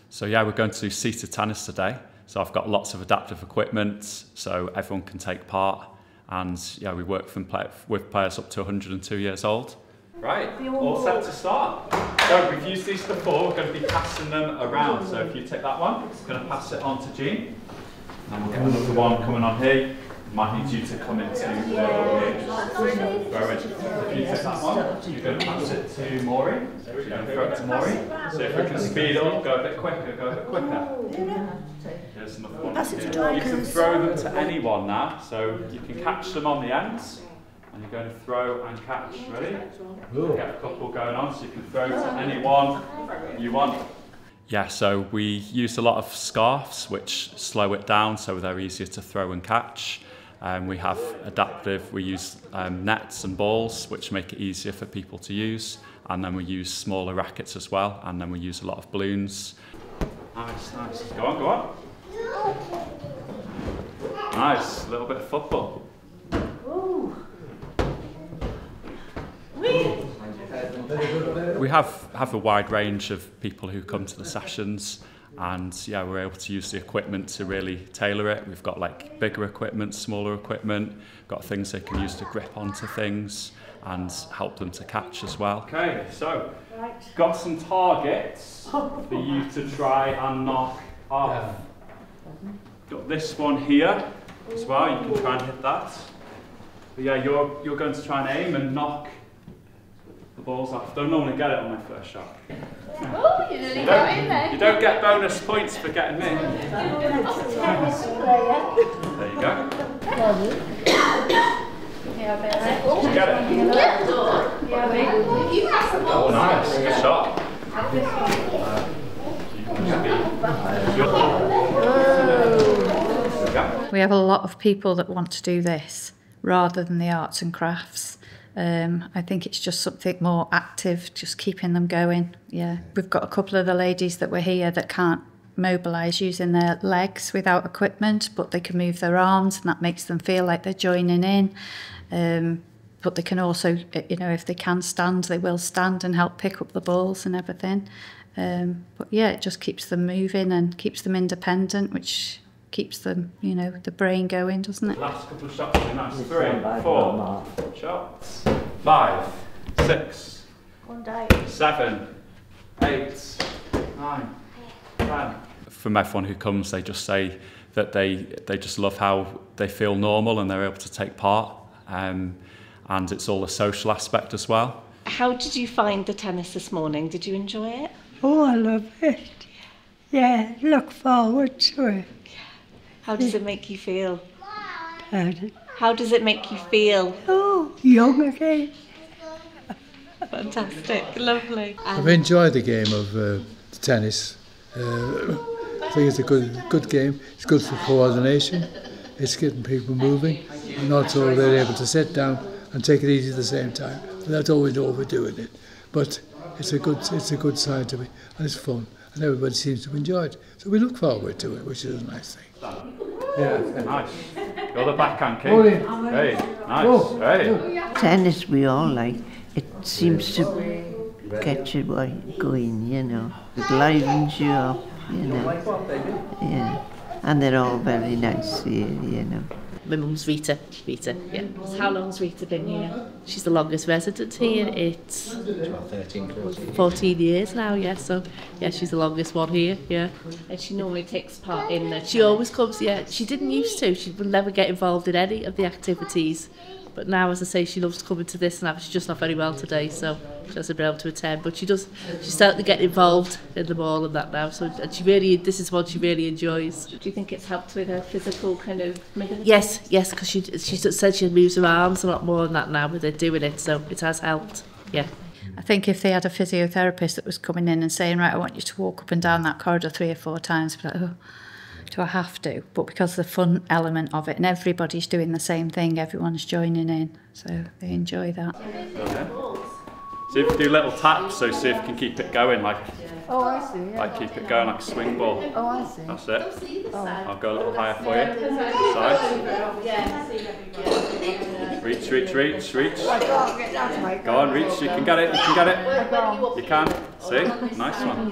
So yeah, we're going to do seated tennis today. So I've got lots of adaptive equipment so everyone can take part. And yeah, we work with players up to 102 years old. Right, all set to start. So we've used these before, we're going to be passing them around. So if you take that one, we're going to pass it on to Jean. And we'll get another one coming on here. Might need you to come into the If you take that one, you're going to pass it to Maureen. You're going to throw it to Maureen. So if we can speed up, go a bit quicker, go a bit quicker. Here's another one. You can throw them to anyone now, so you can catch them on the ends. And you're going to throw and catch. Ready? We'll get a couple going on, so you can throw to anyone you want. Yeah, so we use a lot of scarves, which slow it down, so they're easier to throw and catch. We have adaptive, we use nets and balls, which make it easier for people to use. And then we use smaller rackets as well, and then we use a lot of balloons. Nice, nice. Go on, go on. Nice, a little bit of football. We have a wide range of people who come to the sessions, and yeah, we're able to use the equipment to really tailor it. We've got like bigger equipment, smaller equipment, got things they can use to grip onto things and help them to catch as well. Okay, so got some targets for you to try and knock off. Got this one here as well, you can try and hit that. But yeah, you're going to try and aim and knock the balls off. Don't normally get it on my first shot. Oh, you nearly got in there. You don't get bonus points for getting me. There you go. Did you get it? Oh, nice. Good shot. We have a lot of people that want to do this rather than the arts and crafts. I think it's just something more active, just keeping them going. Yeah, we've got a couple of the ladies that were here that can't mobilise using their legs without equipment, but they can move their arms, and that makes them feel like they're joining in. But they can also, you know, if they can stand, they will stand and help pick up the balls and everything. But yeah, it just keeps them moving and keeps them independent, which keeps them, you know, the brain going, doesn't it? Last couple of shots, nice. 3, 4 shots. 5, 6, 7, 8, 9, 10. From everyone who comes, they just say that they just love how they feel normal and they're able to take part. And it's all a social aspect as well. How did you find the tennis this morning? Did you enjoy it? Oh, I love it. Yeah, look forward to it. How does it make you feel? Pardon? How does it make you feel? Oh, young again. Fantastic, lovely. I've enjoyed the game of tennis. I think it's a good game. It's good for coordination. It's getting people moving, and also they're able to sit down and take it easy at the same time without always overdoing it. But it's a good side to it, and it's fun, and everybody seems to enjoy it. So we look forward to it, which is a nice thing. Yeah, nice. You're the backhand king. Hey, nice. Hey. Tennis we all like. It seems to get you going, you know. It livens you up, you know. Yeah. And they're all very nice here, you know. My mum's Rita, yeah. How long's Rita been here? She's the longest resident here. It's 14 years now, yeah, so yeah, she's the longest one here, yeah. And she normally takes part in the... She always comes, yeah. She didn't used to. She would never get involved in any of the activities. But now, as I say, she loves coming to this, and she's just not very well today, so she hasn't been able to attend. But she's starting to get involved in them all and that now. So, and this is what she really enjoys. Do you think it's helped with her physical kind of mobility? Yes, because she said she moves her arms a lot more than that now with her doing it, so it has helped, yeah. I think if they had a physiotherapist that was coming in and saying, right, I want you to walk up and down that corridor 3 or 4 times, like, oh, do I have to? But because of the fun element of it, and everybody's doing the same thing, everyone's joining in, so they enjoy that. Okay. See if you do little taps, so see if you can keep it going, like, Oh, I see. Yeah. like keep it going like a swing ball. Oh, I see. That's it. Oh. I'll go a little higher for you. Side. Reach. I can't get that, mate. Go on, reach. You can get it. You can. See? Nice one.